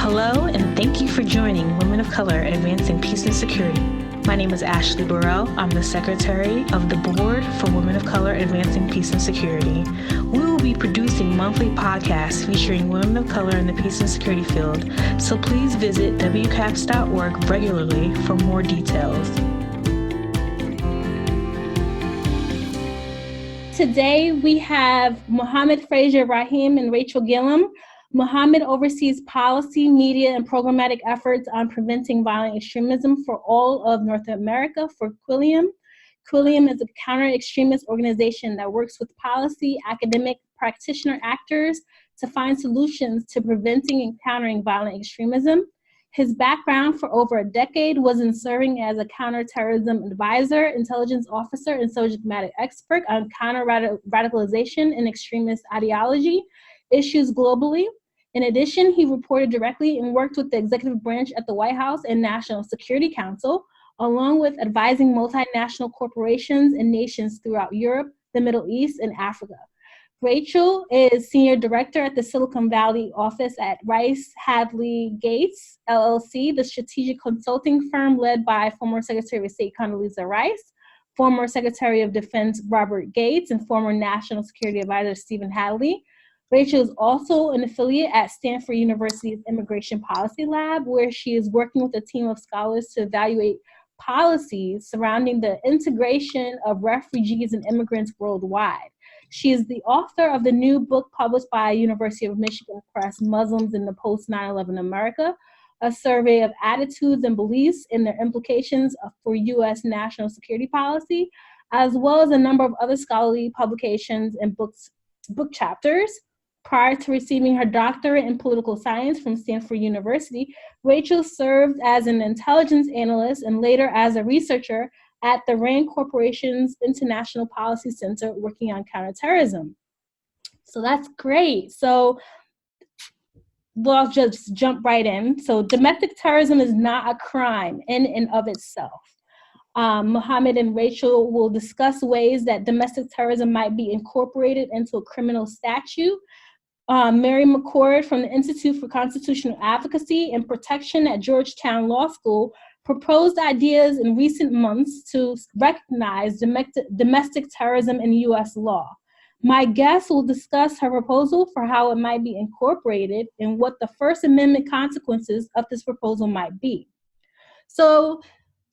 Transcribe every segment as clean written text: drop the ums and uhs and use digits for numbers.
Hello, and thank you for joining Women of Color Advancing Peace and Security. My name is Ashley Burrell. I'm the Secretary of the Board for Women of Color Advancing Peace and Security. We will be producing monthly podcasts featuring women of color in the peace and security field, so please visit WCAPS.org regularly for more details. Today, we have Mohammed Fraser-Rahim and Rachel Gillum. Mohammed oversees policy, media, and programmatic efforts on preventing violent extremism for all of North America for Gillum. Gillum is a counter-extremist organization that works with policy, academic, practitioner actors to find solutions to preventing and countering violent extremism. His background for over a decade was in serving as a counterterrorism advisor, intelligence officer, and subject matter expert on counter-radicalization and extremist ideology issues globally. In addition, he reported directly and worked with the executive branch at the White House and National Security Council, along with advising multinational corporations and nations throughout Europe, the Middle East, and Africa. Rachel is Senior Director at the Silicon Valley office at Rice Hadley Gates, LLC, the strategic consulting firm led by former Secretary of State Condoleezza Rice, former Secretary of Defense Robert Gates, and former National Security Advisor Stephen Hadley. Rachel is also an affiliate at Stanford University's Immigration Policy Lab, where she is working with a team of scholars to evaluate policies surrounding the integration of refugees and immigrants worldwide. She is the author of the new book published by University of Michigan Press, Muslims in the Post-9/11 America, a survey of attitudes and beliefs and their implications for U.S. national security policy, as well as a number of other scholarly publications and book chapters. Prior to receiving her doctorate in political science from Stanford University, Rachel served as an intelligence analyst and later as a researcher at the RAND Corporation's International Policy Center working on counterterrorism. So that's great. So we'll just jump right in. So domestic terrorism is not a crime in and of itself. Mohammed and Rachel will discuss ways that domestic terrorism might be incorporated into a criminal statute. Mary McCord from the Institute for Constitutional Advocacy and Protection at Georgetown Law School proposed ideas in recent months to recognize domestic terrorism in U.S. law. My guest will discuss her proposal for how it might be incorporated and what the First Amendment consequences of this proposal might be. So,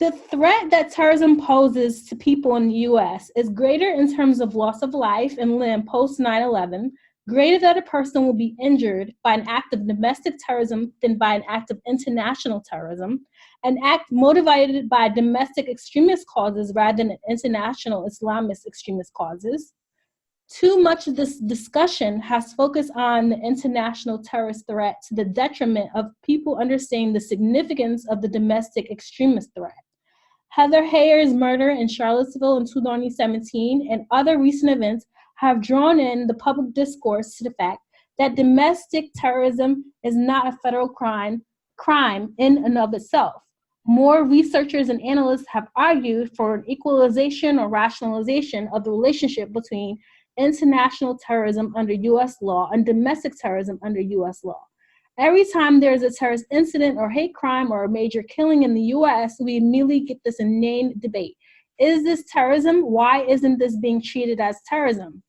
the threat that terrorism poses to people in the U.S. is greater in terms of loss of life and limb post 9/11, greater that a person will be injured by an act of domestic terrorism than by an act of international terrorism, an act motivated by domestic extremist causes rather than international Islamist extremist causes. Too much of this discussion has focused on the international terrorist threat to the detriment of people understanding the significance of the domestic extremist threat. Heather Heyer's murder in Charlottesville in 2017 and other recent events have drawn in the public discourse to the fact that domestic terrorism is not a federal crime in and of itself. More researchers and analysts have argued for an equalization or rationalization of the relationship between international terrorism under U.S. law and domestic terrorism under U.S. law. Every time there's a terrorist incident or hate crime or a major killing in the U.S., we immediately get this inane debate. Is this terrorism? Why isn't this being treated as terrorism?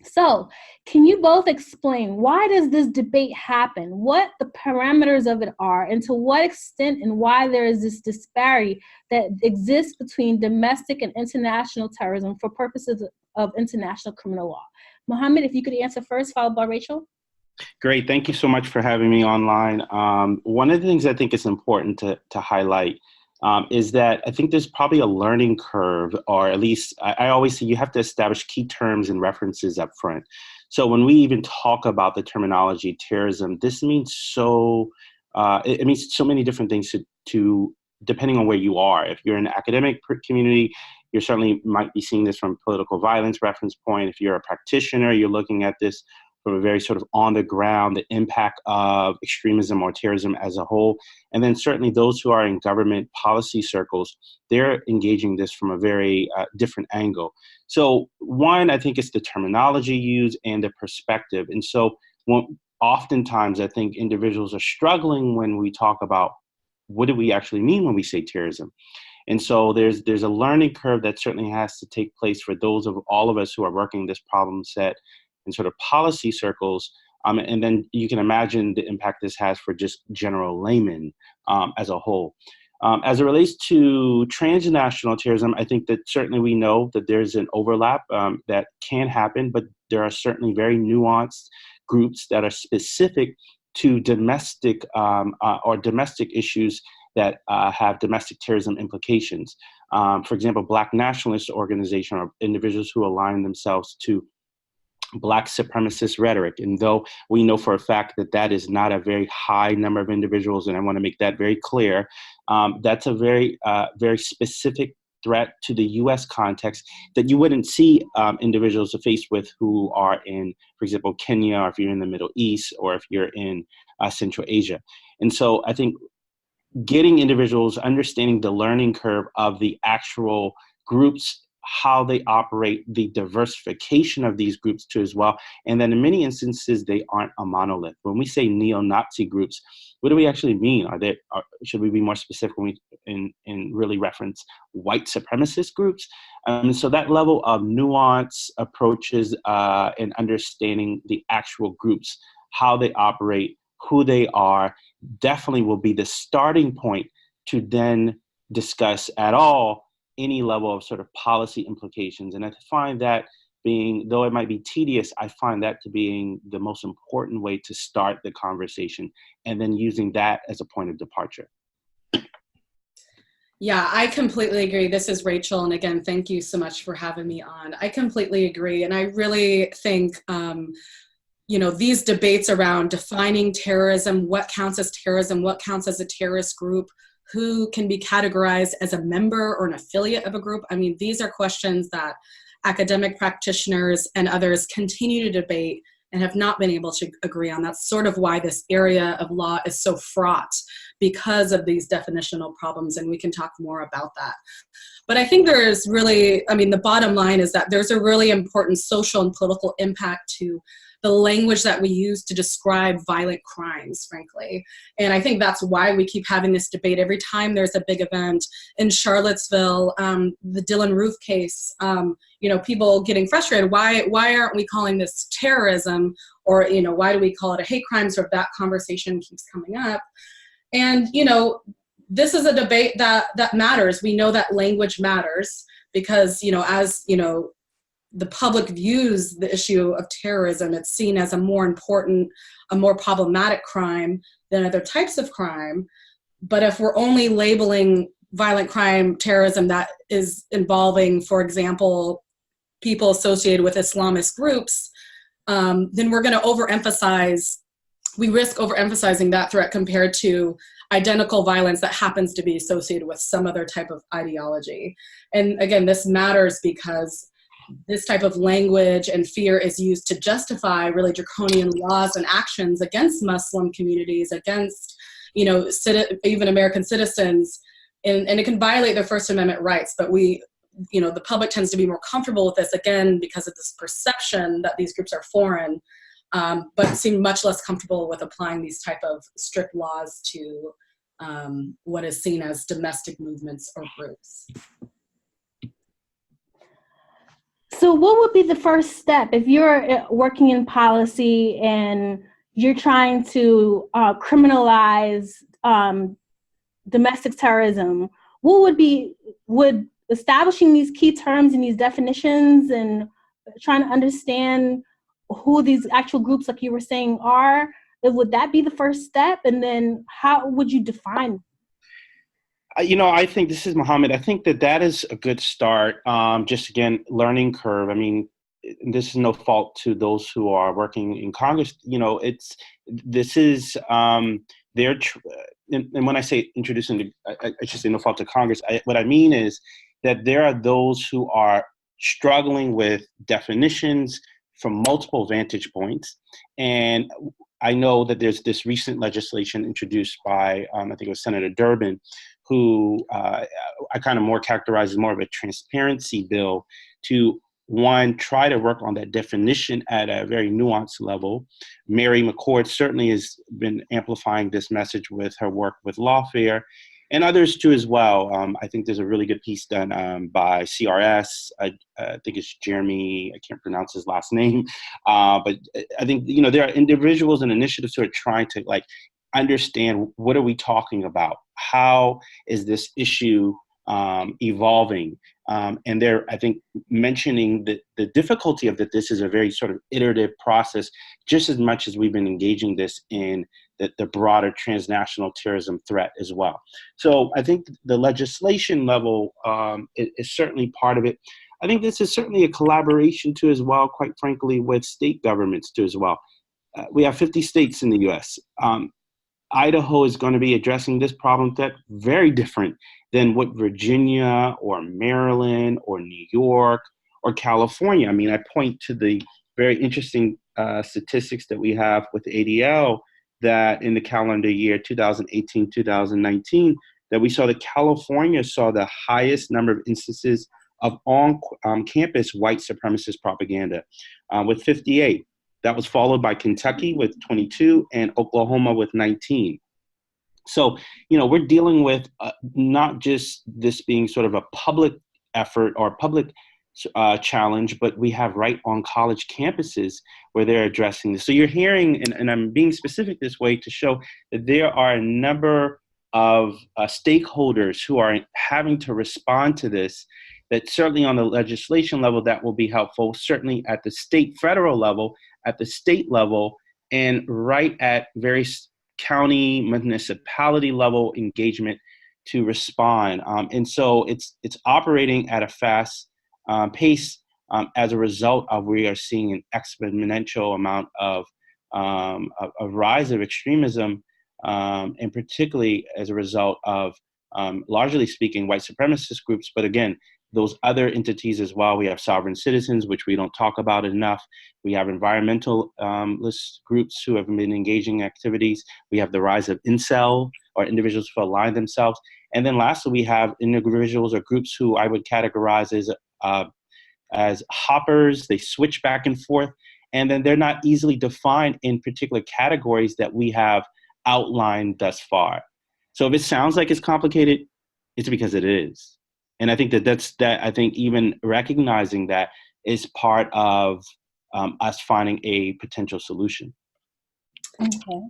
So, can you both explain why does this debate happen, what the parameters of it are, and to what extent and why there is this disparity that exists between domestic and international terrorism for purposes of international criminal law? Mohammed, if you could answer first, followed by Rachel. Great. Thank you so much for having me online. One of the things I think is important to highlight is that I think there's probably a learning curve, or at least I always say you have to establish key terms and references up front. So when we even talk about the terminology terrorism, this means it means so many different things to depending on where you are. If you're in the academic community, you certainly might be seeing this from a political violence reference point. If you're a practitioner, you're looking at this from a very sort of on the ground, the impact of extremism or terrorism as a whole. And then certainly those who are in government policy circles, they're engaging this from a very different angle. So one, I think it's the terminology used and the perspective. And so oftentimes I think individuals are struggling when we talk about what do we actually mean when we say terrorism. And so there's a learning curve that certainly has to take place for those of all of us who are working this problem set in sort of policy circles. And then you can imagine the impact this has for just general laymen as a whole. As it relates to transnational terrorism, I think that certainly we know that there's an overlap that can happen, but there are certainly very nuanced groups that are specific to domestic or domestic issues that have domestic terrorism implications. For example, Black nationalist organizations or individuals who align themselves to Black supremacist rhetoric. And though we know for a fact that that is not a very high number of individuals, and I want to make that very clear, that's a very, very specific threat to the U.S. context that you wouldn't see individuals faced with who are in, for example, Kenya, or if you're in the Middle East, or if you're in Central Asia. And so I think getting individuals understanding the learning curve of the actual groups, how they operate, the diversification of these groups too as well. And then in many instances, they aren't a monolith. When we say neo-Nazi groups, what do we actually mean? Should we be more specific when we in really reference white supremacist groups? So that level of nuance approaches and understanding the actual groups, how they operate, who they are, definitely will be the starting point to then discuss at all any level of sort of policy implications. And I find that being, though it might be tedious, I find that to being the most important way to start the conversation, and then using that as a point of departure. Yeah, I completely agree. This is Rachel. And again, thank you so much for having me on. I completely agree. And I really think, these debates around defining terrorism, what counts as terrorism, what counts as a terrorist group, who can be categorized as a member or an affiliate of a group. I mean, these are questions that academic practitioners and others continue to debate and have not been able to agree on. That's sort of why this area of law is so fraught, because of these definitional problems, and we can talk more about that. But I think there's really, the bottom line is that there's a really important social and political impact to the language that we use to describe violent crimes, frankly. And I think that's why we keep having this debate every time there's a big event. In Charlottesville, the Dylan Roof case, people getting frustrated. Why aren't we calling this terrorism? Or, why do we call it a hate crime? Sort of that conversation keeps coming up. And, this is a debate that matters. We know that language matters because, the public views the issue of terrorism, it's seen as a more important, a more problematic crime than other types of crime. But if we're only labeling violent crime terrorism that is involving, for example, people associated with Islamist groups, then we're going to we risk overemphasizing that threat compared to identical violence that happens to be associated with some other type of ideology. And again, this matters because this type of language and fear is used to justify really draconian laws and actions against Muslim communities, against, even American citizens, and it can violate their First Amendment rights. But the public tends to be more comfortable with this, again, because of this perception that these groups are foreign, but seem much less comfortable with applying these type of strict laws to what is seen as domestic movements or groups. So what would be the first step if you're working in policy and you're trying to criminalize domestic terrorism? Would establishing these key terms and these definitions and trying to understand who these actual groups, like you were saying, are, would that be the first step? And then how would you define? I think, this is Mohammed, I think that is a good start. Just again, learning curve. This is no fault to those who are working in Congress. And when I say introducing, I should say no fault to Congress. What I mean is that there are those who are struggling with definitions from multiple vantage points. And I know that there's this recent legislation introduced by, I think it was Senator Durbin, who I kind of more characterize as more of a transparency bill to one, try to work on that definition at a very nuanced level. Mary McCord certainly has been amplifying this message with her work with lawfare, and others too as well. I think there's a really good piece done by CRS. I think it's Jeremy, I can't pronounce his last name, but I think, there are individuals and initiatives who are trying to understand, what are we talking about? How is this issue evolving? And they're, I think, mentioning the difficulty of that this is a very sort of iterative process, just as much as we've been engaging this in the broader transnational terrorism threat as well. So I think the legislation level is certainly part of it. I think this is certainly a collaboration too as well, quite frankly, with state governments too as well. We have 50 states in the US. Idaho is going to be addressing this problem that very different than what Virginia or Maryland or New York or California. I mean, I point to the very interesting statistics that we have with ADL, that in the calendar year 2018-2019, that we saw that California saw the highest number of instances of on-campus white supremacist propaganda with 58. That was followed by Kentucky with 22 and Oklahoma with 19. So, we're dealing with not just this being sort of a public effort or public challenge, but we have right on college campuses where they're addressing this. So you're hearing, and I'm being specific this way to show that there are a number of stakeholders who are having to respond to this, that certainly on the legislation level, that will be helpful, certainly at the federal level, at the state level, and right at various county, municipality level engagement to respond. And so it's operating at a fast pace as a result of, we are seeing an exponential amount of a rise of extremism, and particularly as a result of, largely speaking, white supremacist groups. But again, those other entities as well. We have sovereign citizens, which we don't talk about enough. We have environmentalist groups who have been engaging activities. We have the rise of incel, or individuals who align themselves. And then lastly, we have individuals or groups who I would categorize as hoppers. They switch back and forth, and then they're not easily defined in particular categories that we have outlined thus far. So if it sounds like it's complicated, it's because it is. And I think I think even recognizing that is part of us finding a potential solution. Okay.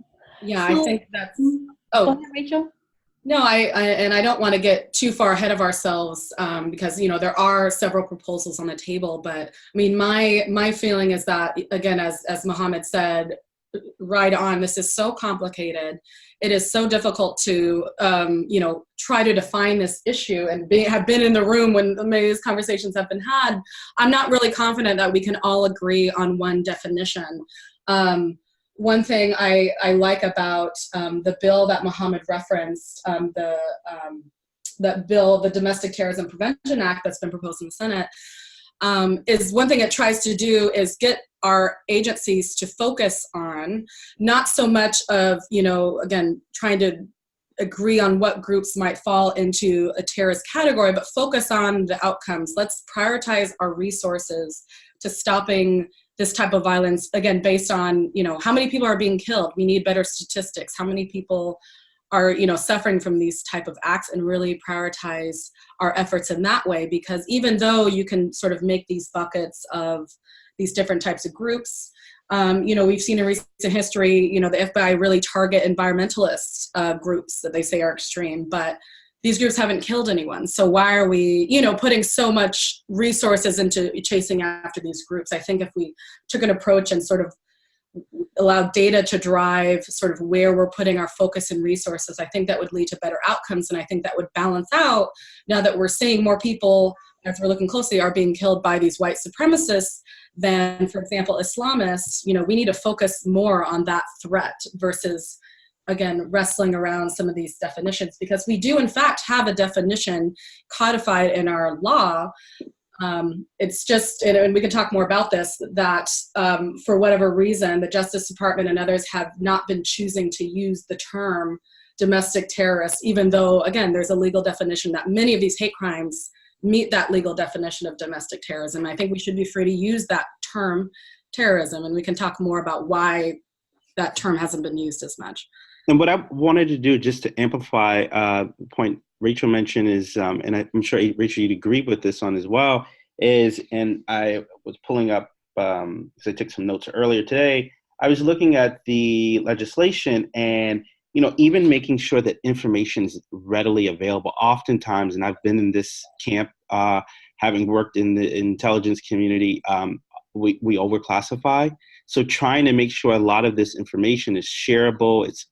Yeah, So, I think that's. Go ahead, Rachel. No, I don't want to get too far ahead of ourselves, because there are several proposals on the table. But I mean, my feeling is that, again, as Mohammed said, right on, this is so complicated. It is so difficult to try to define this issue, and have been in the room when many of these conversations have been had. I'm not really confident that we can all agree on one definition. One thing I like about the bill that Mohammed referenced, that bill, the Domestic Terrorism Prevention Act that's been proposed in the Senate, is one thing it tries to do is get our agencies to focus on not so much of, again, trying to agree on what groups might fall into a terrorist category, but focus on the outcomes. Let's prioritize our resources to stopping this type of violence, again, based on, how many people are being killed. We need better statistics. How many people are, suffering from these type of acts, and really prioritize our efforts in that way. Because even though you can sort of make these buckets of these different types of groups, we've seen in recent history, the FBI really target environmentalist groups that they say are extreme, but these groups haven't killed anyone. So why are we, putting so much resources into chasing after these groups? I think if we took an approach and sort of allow data to drive sort of where we're putting our focus and resources, I think that would lead to better outcomes. And I think that would balance out, now that we're seeing more people, as we're looking closely, are being killed by these white supremacists than, for example, Islamists. We need to focus more on that threat versus, again, wrestling around some of these definitions, because we do in fact have a definition codified in our law. It's just, and we can talk more about this, that for whatever reason, the Justice Department and others have not been choosing to use the term domestic terrorists, even though, again, there's a legal definition that many of these hate crimes meet that legal definition of domestic terrorism. I think we should be free to use that term terrorism, and we can talk more about why that term hasn't been used as much. And what I wanted to do, just to amplify the point Rachel mentioned, is, and I'm sure, Rachel, you'd agree with this on as well, is, and I was pulling up, because I took some notes earlier today, I was looking at the legislation and, even making sure that information is readily available. Oftentimes, and I've been in this camp, having worked in the intelligence community, we overclassify. So trying to make sure a lot of this information is shareable, it's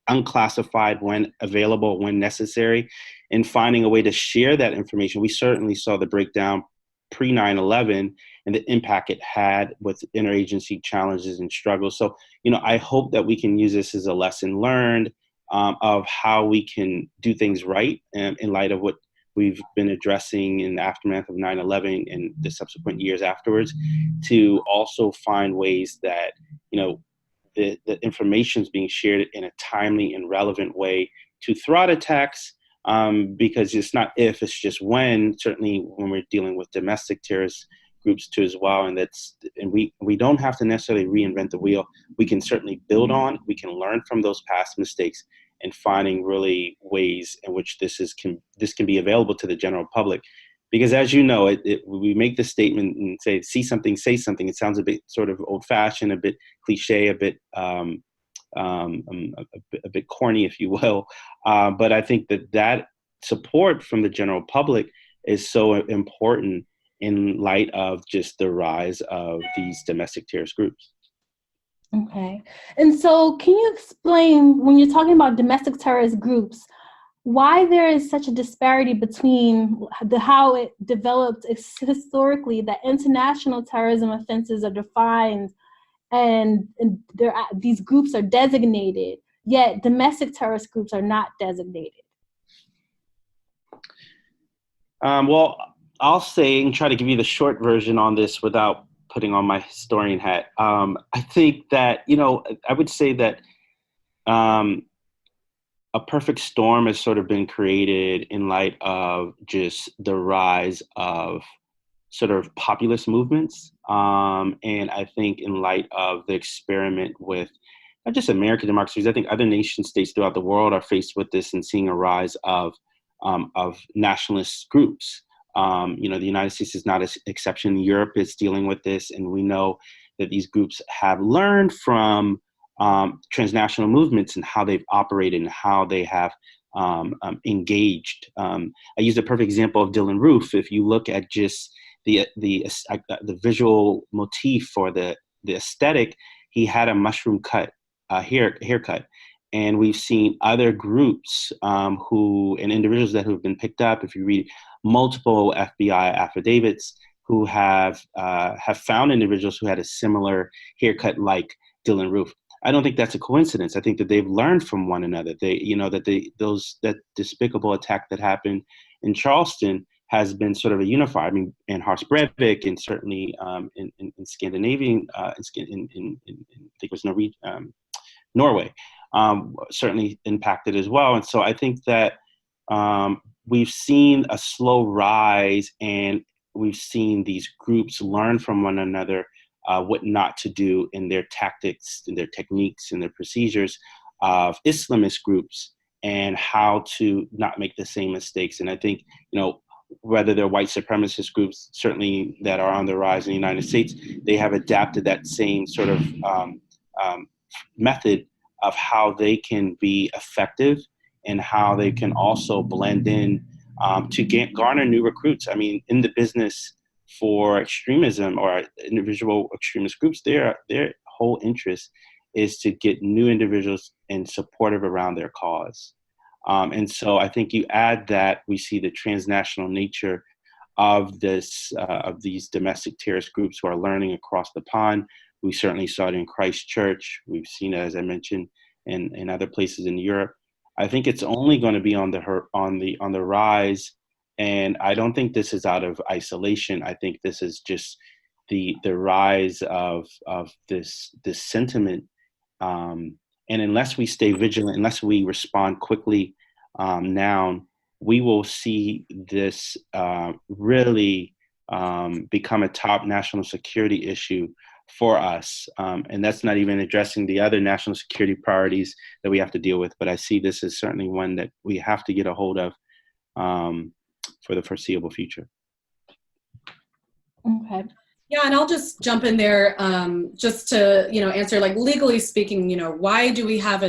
unclassified when available, when necessary, and finding a way to share that information. We certainly saw the breakdown pre 9/11 and the impact it had with interagency challenges and struggles. So, I hope that we can use this as a lesson learned of how we can do things right in light of what we've been addressing in the aftermath of 9/11 and the subsequent years afterwards, to also find ways that, the information is being shared in a timely and relevant way to thwart attacks, because it's not if, it's just when, certainly when we're dealing with domestic terrorist groups too as well. And we don't have to necessarily reinvent the wheel. We can certainly build on, we can learn from those past mistakes, and finding really ways in which this can be available to the general public. Because as you know, we make the statement and say, see something, say something. It sounds a bit sort of old fashioned, a bit cliche, a bit corny, if you will. But I think that support from the general public is so important in light of just the rise of these domestic terrorist groups. Okay. And so can you explain, when you're talking about domestic terrorist groups, why there is such a disparity between how it developed historically, that international terrorism offenses are defined and these groups are designated, yet domestic terrorist groups are not designated? Well, I'll say and try to give you the short version on this without putting on my historian hat. I think that, I would say that a perfect storm has sort of been created in light of just the rise of sort of populist movements. And I think in light of the experiment with not just American democracies, I think other nation states throughout the world are faced with this and seeing a rise of nationalist groups. The United States is not an exception. Europe is dealing with this, and we know that these groups have learned from transnational movements and how they've operated and how they have engaged. I used a perfect example of Dylan Roof. If you look at just the visual motif for the aesthetic, he had a mushroom cut haircut. And we've seen other groups and individuals that have been picked up, if you read multiple FBI affidavits, who have found individuals who had a similar haircut like Dylan Roof. I don't think that's a coincidence. I think that they've learned from one another. That despicable attack that happened in Charleston has been sort of a unifier. I mean, in Harsh Breivik, and certainly in Scandinavian, I think it was Norway, certainly impacted as well. And so I think that we've seen a slow rise, and we've seen these groups learn from one another what not to do in their tactics, in their techniques, in their procedures of Islamist groups, and how to not make the same mistakes. And I think, whether they're white supremacist groups, certainly that are on the rise in the United States, they have adapted that same sort of method of how they can be effective and how they can also blend in to garner new recruits. I mean, in the business for extremism or individual extremist groups, their whole interest is to get new individuals and supportive around their cause. And so I think you add that, we see the transnational nature of these domestic terrorist groups who are learning across the pond. We certainly saw it in Christchurch. We've seen it, as I mentioned, in other places in Europe. I think it's only going to be on the rise. And I don't think this is out of isolation. I think this is just the rise of this sentiment. And unless we stay vigilant, unless we respond quickly now, we will see this really become a top national security issue for us. And that's not even addressing the other national security priorities that we have to deal with. But I see this as certainly one that we have to get a hold of for the foreseeable future. Okay. Yeah, and I'll just jump in there just to, answer, like, legally speaking, why do we have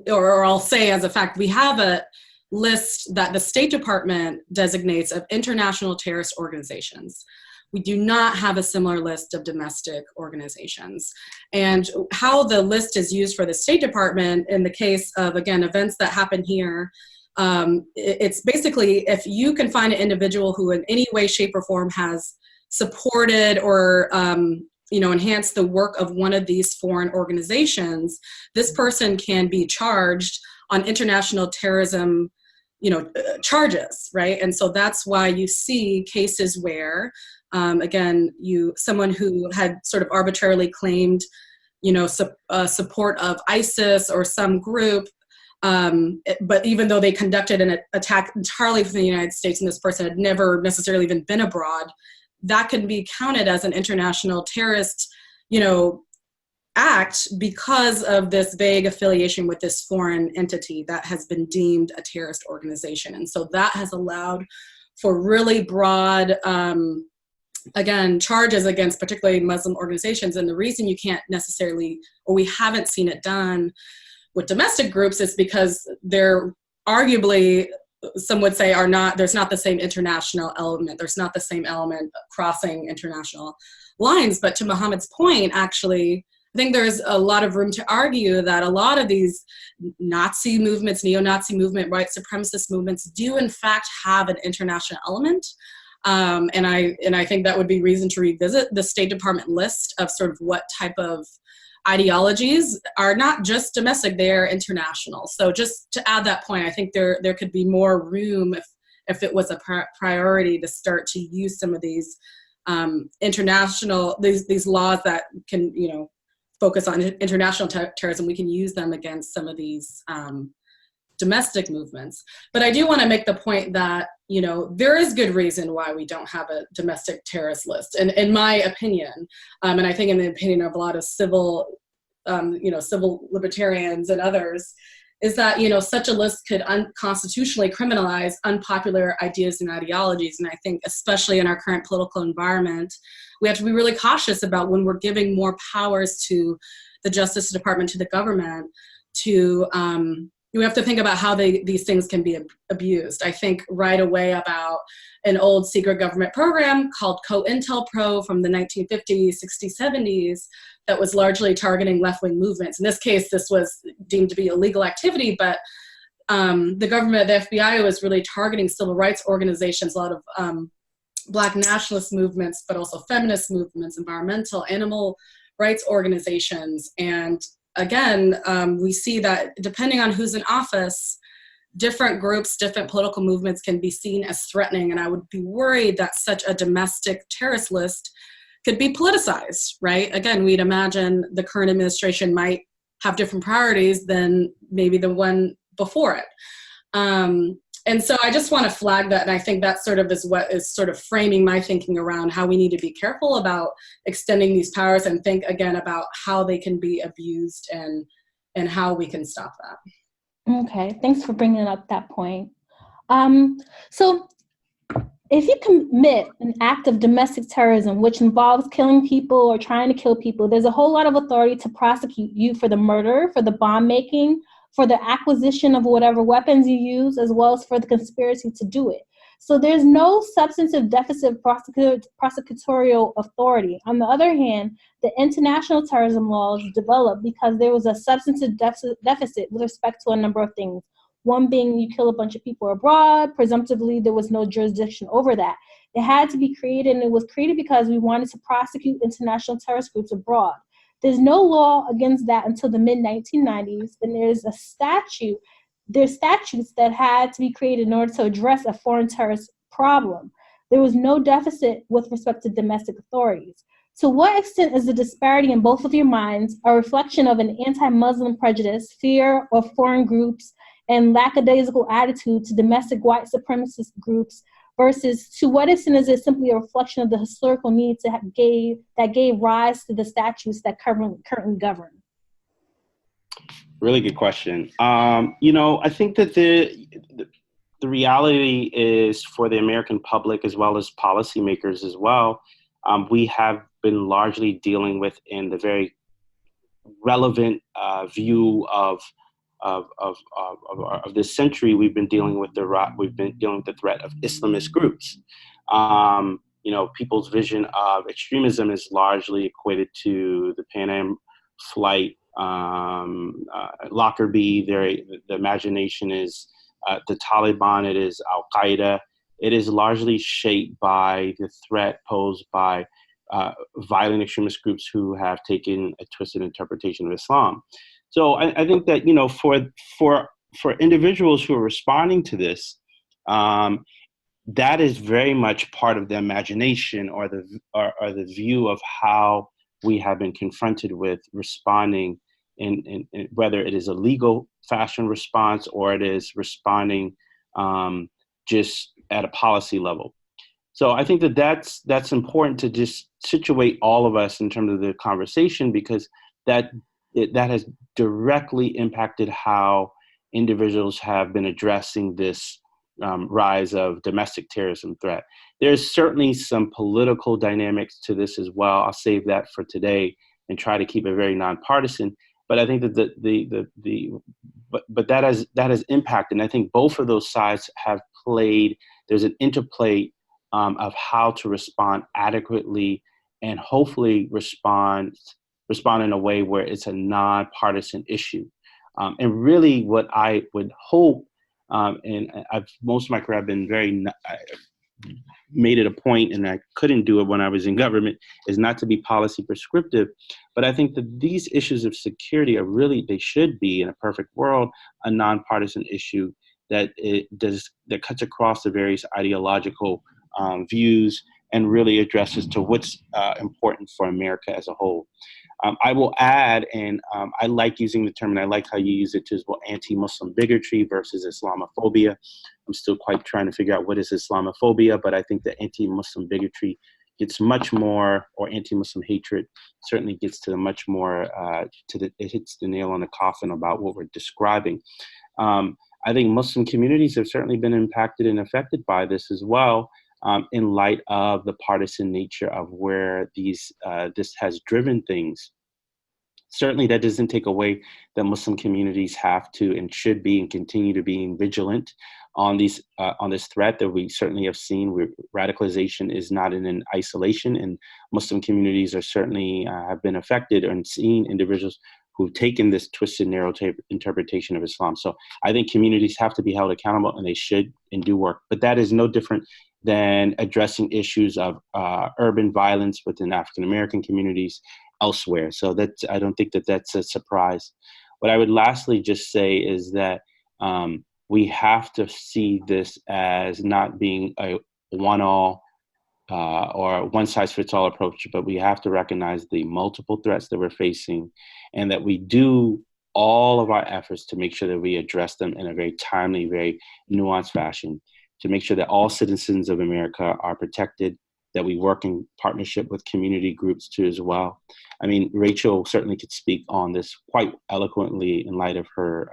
or I'll say as a fact, we have a list that the State Department designates of international terrorist organizations. We do not have a similar list of domestic organizations. And how the list is used for the State Department in the case of, again, events that happen here, it's basically if you can find an individual who in any way, shape, or form has supported or enhanced the work of one of these foreign organizations, this person can be charged on international terrorism charges, right? And so that's why you see cases where, again, someone who had sort of arbitrarily claimed, support of ISIS or some group, but even though they conducted an attack entirely within the United States and this person had never necessarily even been abroad, that can be counted as an international terrorist, act because of this vague affiliation with this foreign entity that has been deemed a terrorist organization. And so that has allowed for really broad, again, charges against particularly Muslim organizations. And the reason you can't necessarily, or we haven't seen it done with domestic groups is because they're arguably, some would say, there's not the same international element. There's not the same element crossing international lines. But to Mohammed's point, actually, I think there's a lot of room to argue that a lot of these Nazi movements, neo-Nazi movement, white supremacist movements do in fact have an international element. And I think that would be reason to revisit the State Department list of sort of what type of ideologies are not just domestic, they're international. So just to add that point, I think there could be more room if it was a priority to start to use some of these international, these laws that can, focus on international terrorism. We can use them against some of these domestic movements. But I do want to make the point that, there is good reason why we don't have a domestic terrorist list. And in my opinion, and I think in the opinion of a lot of civil libertarians and others, is that, such a list could unconstitutionally criminalize unpopular ideas and ideologies. And I think especially in our current political environment, we have to be really cautious about when we're giving more powers to the Justice Department, to the government, we have to think about how these things can be abused. I think right away about an old secret government program called COINTELPRO from the 1950s, 60s, 70s that was largely targeting left-wing movements. In this case, this was deemed to be illegal activity, but the government, the FBI, was really targeting civil rights organizations, a lot of Black nationalist movements, but also feminist movements, environmental, animal rights organizations. And again, we see that depending on who's in office, different groups, different political movements can be seen as threatening. And I would be worried that such a domestic terrorist list could be politicized, right? Again, we'd imagine the current administration might have different priorities than maybe the one before it. And so I just want to flag that, and I think that sort of is what is sort of framing my thinking around how we need to be careful about extending these powers and think again about how they can be abused and how we can stop that. Okay, thanks for bringing up that point. So if you commit an act of domestic terrorism, which involves killing people or trying to kill people, there's a whole lot of authority to prosecute you for the murder, for the bomb making, for the acquisition of whatever weapons you use, as well as for the conspiracy to do it. So there's no substantive deficit prosecutorial authority. On the other hand, the international terrorism laws developed because there was a substantive deficit with respect to a number of things. One being you kill a bunch of people abroad, presumptively there was no jurisdiction over that. It had to be created, and it was created because we wanted to prosecute international terrorist groups abroad. There's no law against that until the mid-1990s, and there's statutes that had to be created in order to address a foreign terrorist problem. There was no deficit with respect to domestic authorities. To what extent is the disparity in both of your minds a reflection of an anti-Muslim prejudice, fear of foreign groups, and lackadaisical attitude to domestic white supremacist groups, versus to what extent is it simply a reflection of the historical needs that gave rise to the statutes that currently govern? Really good question. I think that the reality is, for the American public as well as policymakers as well, we have been largely dealing with, in the very relevant view of this century, we've been dealing with the threat of Islamist groups. People's vision of extremism is largely equated to the Pan Am flight, Lockerbie. The imagination is the Taliban. It is Al Qaeda. It is largely shaped by the threat posed by violent extremist groups who have taken a twisted interpretation of Islam. So I think that, for individuals who are responding to this, that is very much part of the imagination or the view of how we have been confronted with responding, in whether it is a legal fashion response or it is responding just at a policy level. So I think that that's important to just situate all of us in terms of the conversation, because that has directly impacted how individuals have been addressing this rise of domestic terrorism threat. There's certainly some political dynamics to this as well. I'll save that for today and try to keep it very nonpartisan. But I think that but that has impacted, and I think both of those sides have played. There's an interplay of how to respond adequately and hopefully respond in a way where it's a nonpartisan issue. And really what I would hope, and most of my career I've been made it a point, and I couldn't do it when I was in government, is not to be policy prescriptive. But I think that these issues of security they should be, in a perfect world, a nonpartisan issue that cuts across the various ideological views and really addresses to what's important for America as a whole. I will add, and I like using the term, and I like how you use it too, as well, anti-Muslim bigotry versus Islamophobia. I'm still quite trying to figure out what is Islamophobia, but I think that anti-Muslim bigotry gets much more, or anti-Muslim hatred certainly gets to the much more, it hits the nail on the coffin about what we're describing. I think Muslim communities have certainly been impacted and affected by this as well, in light of the partisan nature of where this has driven things. Certainly that doesn't take away that Muslim communities have to and should be and continue to be vigilant on this threat that we certainly have seen, where radicalization is not in an isolation, and Muslim communities are certainly have been affected and seen individuals who've taken this twisted, narrow interpretation of Islam. So I think communities have to be held accountable, and they should and do work. But that is no different than addressing issues of urban violence within African-American communities elsewhere. So I don't think that that's a surprise. What I would lastly just say is that we have to see this as not being a one-all or one-size-fits-all approach, but we have to recognize the multiple threats that we're facing, and that we do all of our efforts to make sure that we address them in a very timely, very nuanced fashion, to make sure that all citizens of America are protected, that we work in partnership with community groups too as well. I mean, Rachel certainly could speak on this quite eloquently in light of her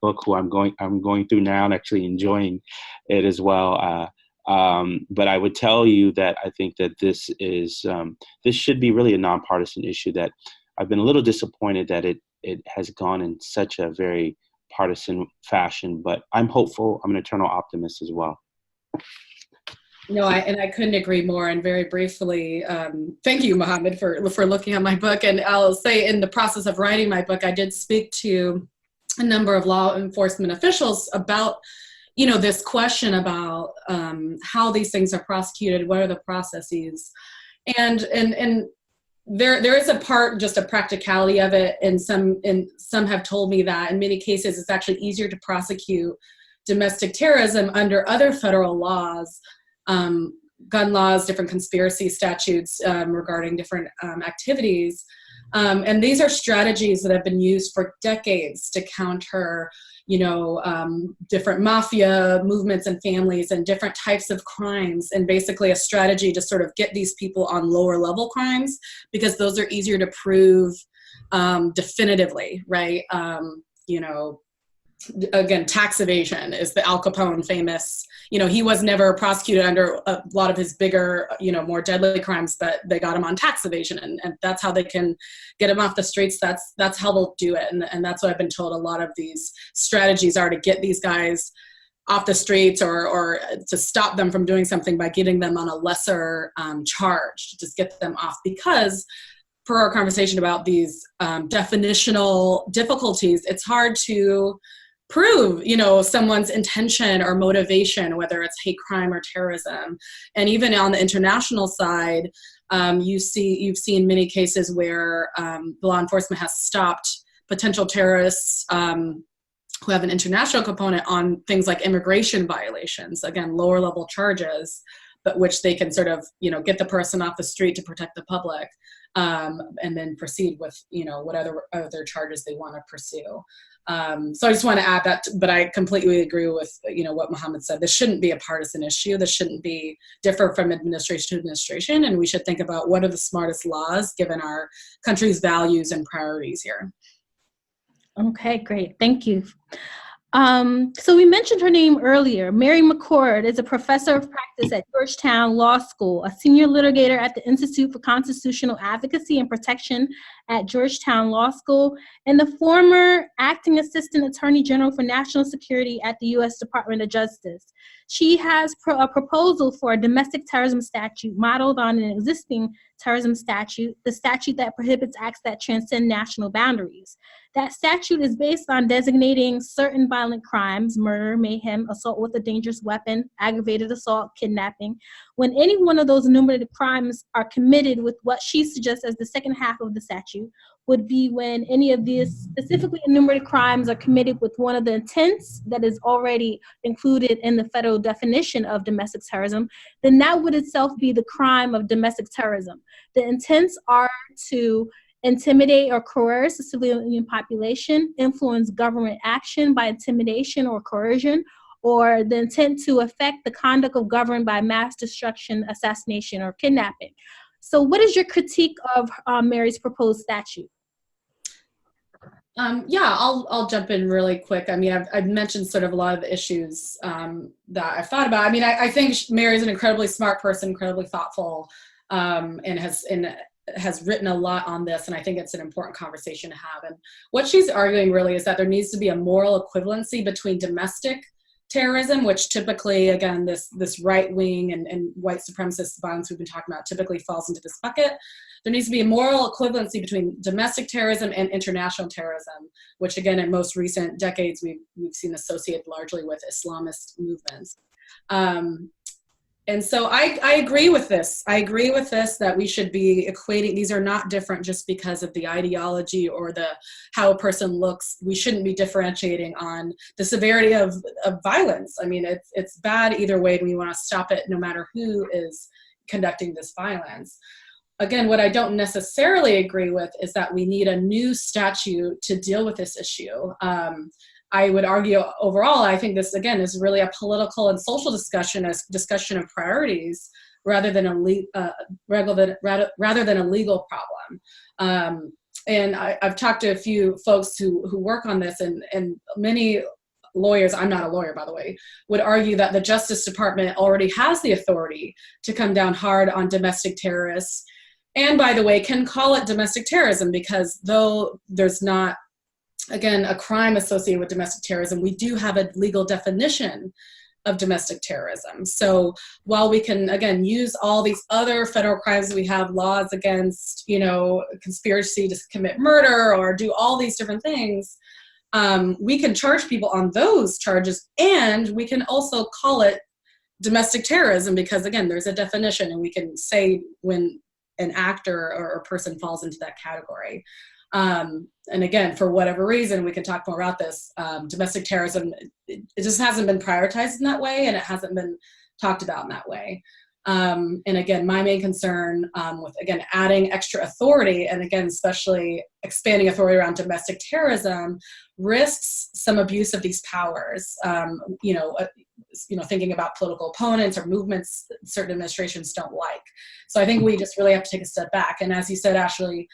book, who I'm going through now and actually enjoying it as well. But I would tell you that I think that this should be really a nonpartisan issue. That I've been a little disappointed that it has gone in such a very partisan fashion, but I'm hopeful. I'm an eternal optimist as well. No, I couldn't agree more. And very briefly, thank you, Mohammed, for looking at my book. And I'll say, in the process of writing my book, I did speak to a number of law enforcement officials about, this question about how these things are prosecuted, what are the processes, and there is a part, just a practicality of it, and some have told me that in many cases it's actually easier to prosecute domestic terrorism under other federal laws, gun laws, different conspiracy statutes regarding different activities. And these are strategies that have been used for decades to counter, different mafia movements and families and different types of crimes, and basically a strategy to sort of get these people on lower level crimes because those are easier to prove definitively, right? Again, tax evasion is the Al Capone famous, he was never prosecuted under a lot of his bigger, more deadly crimes, but they got him on tax evasion, and that's how they can get him off the streets. That's how they'll do it. And that's what I've been told a lot of these strategies are, to get these guys off the streets or to stop them from doing something by getting them on a lesser charge, to just get them off. Because per our conversation about these definitional difficulties, it's hard to prove, someone's intention or motivation, whether it's hate crime or terrorism. And even on the international side, you've seen many cases where law enforcement has stopped potential terrorists who have an international component on things like immigration violations, again, lower level charges, but which they can sort of, get the person off the street to protect the public, and then proceed with, what other charges they want to pursue. So I just want to add that, but I completely agree with, what Mohammed said. This shouldn't be a partisan issue. This shouldn't be differ from administration to administration. And we should think about what are the smartest laws given our country's values and priorities here. Okay, great. Thank you. So we mentioned her name earlier. Mary McCord is a professor of practice at Georgetown Law School, a senior litigator at the Institute for Constitutional Advocacy and Protection at Georgetown Law School, and the former acting assistant attorney general for national security at the U.S. Department of Justice. She has a proposal for a domestic terrorism statute modeled on an existing terrorism statute, the statute that prohibits acts that transcend national boundaries. That statute is based on designating certain violent crimes, murder, mayhem, assault with a dangerous weapon, aggravated assault, kidnapping, when any one of those enumerated crimes are committed, with what she suggests as the second half of the statute would be when any of these specifically enumerated crimes are committed with one of the intents that is already included in the federal definition of domestic terrorism, then that would itself be the crime of domestic terrorism. The intents are to intimidate or coerce the civilian population, influence government action by intimidation or coercion, or the intent to affect the conduct of government by mass destruction, assassination, or kidnapping. So what is your critique of Mary's proposed statute? I'll jump in really quick. I mean, I've mentioned sort of a lot of the issues that I've thought about. I mean, I think Mary's an incredibly smart person, incredibly thoughtful, and has written a lot on this, and I think it's an important conversation to have. And what she's arguing really is that there needs to be a moral equivalency between domestic terrorism, which typically, again, this right-wing and white supremacist violence we've been talking about typically falls into this bucket. There needs to be a moral equivalency between domestic terrorism and international terrorism, which again, in most recent decades, we've seen associated largely with Islamist movements. And so I agree with this. I agree with this, that we should be equating, these are not different just because of the ideology or how a person looks. We shouldn't be differentiating on the severity of violence. I mean, it's bad either way, and we want to stop it no matter who is conducting this violence. Again, what I don't necessarily agree with is that we need a new statute to deal with this issue. I would argue overall, I think this, again, is really a political and social discussion, a discussion of priorities rather than a legal problem. And I've talked to a few folks who work on this, and many lawyers, I'm not a lawyer, by the way, would argue that the Justice Department already has the authority to come down hard on domestic terrorists. And by the way, can call it domestic terrorism, because though there's not, again, a crime associated with domestic terrorism, we do have a legal definition of domestic terrorism. So while we can, again, use all these other federal crimes, we have laws against, conspiracy to commit murder or do all these different things, we can charge people on those charges, and we can also call it domestic terrorism because, again, there's a definition, and we can say when an actor or a person falls into that category. And again, for whatever reason, we can talk more about this, domestic terrorism, it just hasn't been prioritized in that way, and it hasn't been talked about in that way. And again, my main concern with, again, adding extra authority, and again, especially expanding authority around domestic terrorism, risks some abuse of these powers. Thinking about political opponents or movements that certain administrations don't like. So I think we just really have to take a step back. And as you said, Ashley,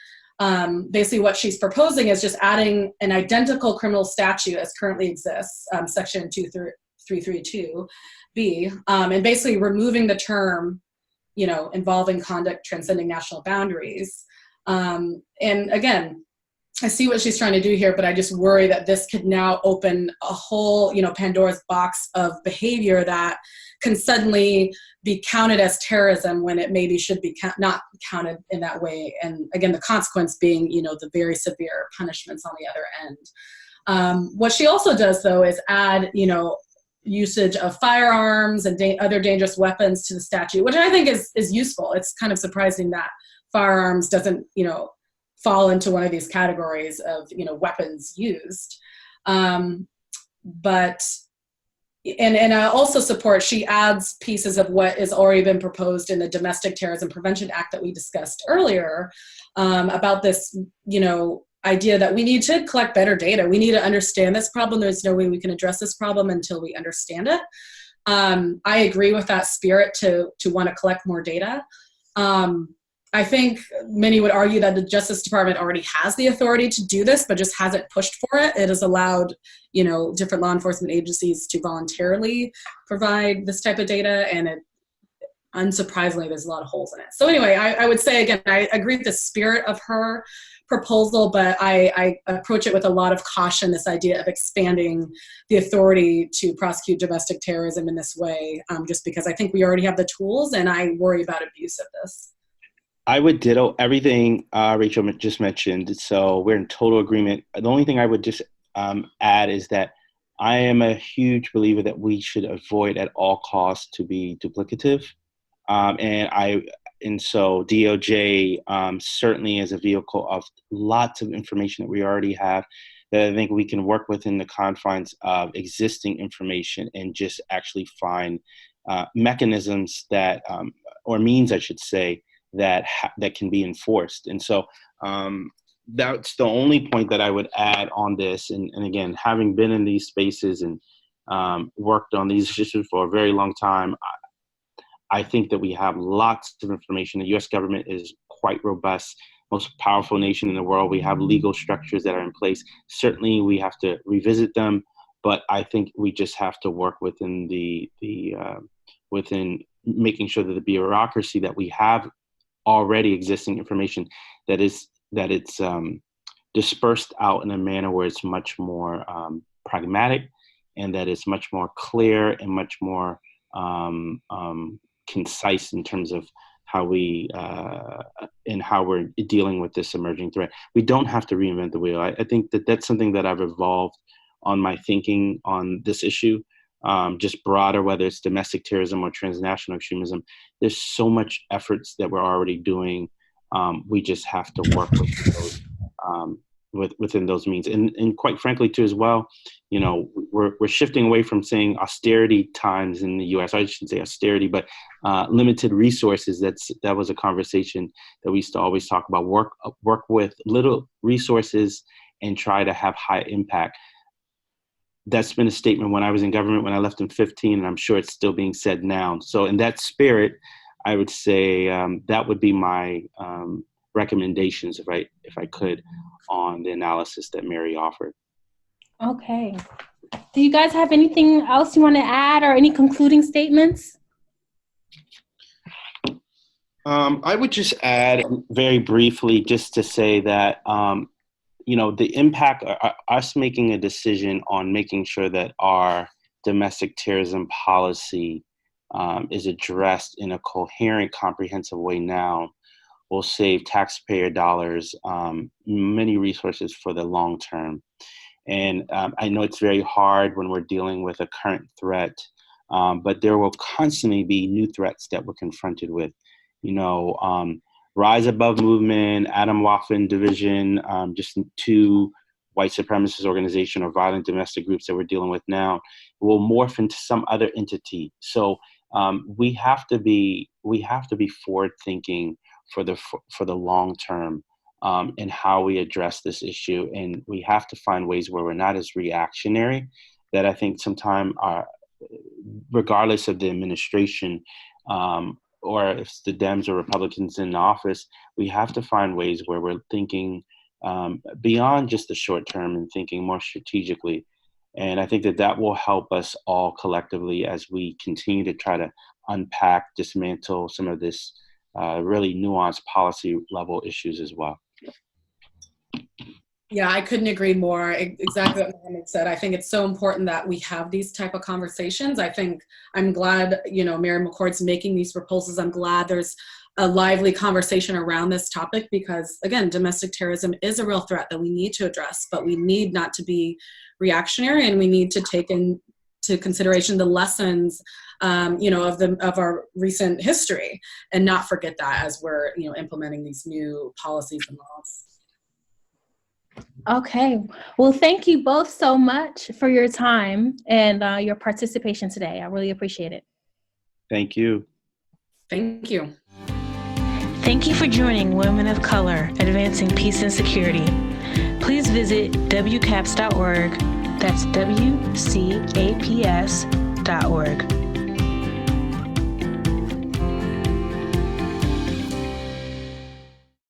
basically what she's proposing is just adding an identical criminal statute as currently exists, section 2332B, and basically removing the term, involving conduct transcending national boundaries. And again, I see what she's trying to do here, but I just worry that this could now open a whole, Pandora's box of behavior that can suddenly be counted as terrorism when it maybe should be not counted in that way. And again, the consequence being, the very severe punishments on the other end. What she also does, though, is add, usage of firearms and other dangerous weapons to the statute, which I think is useful. It's kind of surprising that firearms doesn't, fall into one of these categories of, weapons used. But I also support, she adds pieces of what has already been proposed in the Domestic Terrorism Prevention Act that we discussed earlier, about this, idea that we need to collect better data. We need to understand this problem. There's no way we can address this problem until we understand it. I agree with that spirit to want to collect more data. I think many would argue that the Justice Department already has the authority to do this, but just hasn't pushed for it. It has allowed, different law enforcement agencies to voluntarily provide this type of data, and unsurprisingly, there's a lot of holes in it. So anyway, I would say, again, I agree with the spirit of her proposal, but I approach it with a lot of caution, this idea of expanding the authority to prosecute domestic terrorism in this way, just because I think we already have the tools, and I worry about abuse of this. I would ditto everything Rachel just mentioned. So we're in total agreement. The only thing I would just add is that I am a huge believer that we should avoid at all costs to be duplicative. And so DOJ certainly is a vehicle of lots of information that we already have that I think we can work within the confines of existing information and just actually find mechanisms that, or means, I should say, that can be enforced. And so that's the only point that I would add on this. And again, having been in these spaces and worked on these issues for a very long time, I think that we have lots of information. The U.S. government is quite robust, most powerful nation in the world. We have legal structures that are in place. Certainly, we have to revisit them, but I think we just have to work within within making sure that the bureaucracy that we have already existing information that it's dispersed out in a manner where it's much more pragmatic, and that it's much more clear and much more concise in terms of how we and how we're dealing with this emerging threat. We don't have to reinvent the wheel. I think that that's something that I've evolved on my thinking on this issue, just broader, whether it's domestic terrorism or transnational extremism. There's so much efforts that we're already doing. We just have to work within those means. And quite frankly, too, as well, we're shifting away from saying austerity times in the U.S. I shouldn't say austerity, but limited resources. That was a conversation that we used to always talk about. Work with little resources and try to have high impact. That's been a statement when I was in government, when I left in 2015, and I'm sure it's still being said now. So in that spirit, I would say that would be my recommendations, if I could, on the analysis that Mary offered. Okay. Do you guys have anything else you want to add, or any concluding statements? I would just add very briefly, just to say that the impact, us making a decision on making sure that our domestic terrorism policy is addressed in a coherent, comprehensive way now will save taxpayer dollars, many resources for the long term. And I know it's very hard when we're dealing with a current threat, but there will constantly be new threats that we're confronted with. Rise Above Movement, Adam Waffen Division, just two white supremacist organization or violent domestic groups that we're dealing with now, will morph into some other entity. So we have to be forward thinking for the long term in how we address this issue, and we have to find ways where we're not as reactionary. That I think sometimes, regardless of the administration, or if it's the Dems or Republicans in office, we have to find ways where we're thinking beyond just the short term and thinking more strategically. And I think that will help us all collectively as we continue to try to unpack, dismantle some of this really nuanced policy level issues as well. Yeah, I couldn't agree more. Exactly what Mohammed said. I think it's so important that we have these type of conversations. I'm glad, Mary McCord's making these proposals. I'm glad there's a lively conversation around this topic because, again, domestic terrorism is a real threat that we need to address, but we need not to be reactionary, and we need to take into consideration the lessons, of our recent history, and not forget that as we're, implementing these new policies and laws. Okay. Well, thank you both so much for your time and your participation today. I really appreciate it. Thank you. Thank you. Thank you for joining Women of Color, Advancing Peace and Security. Please visit WCAPS.org. That's WCAPS.org.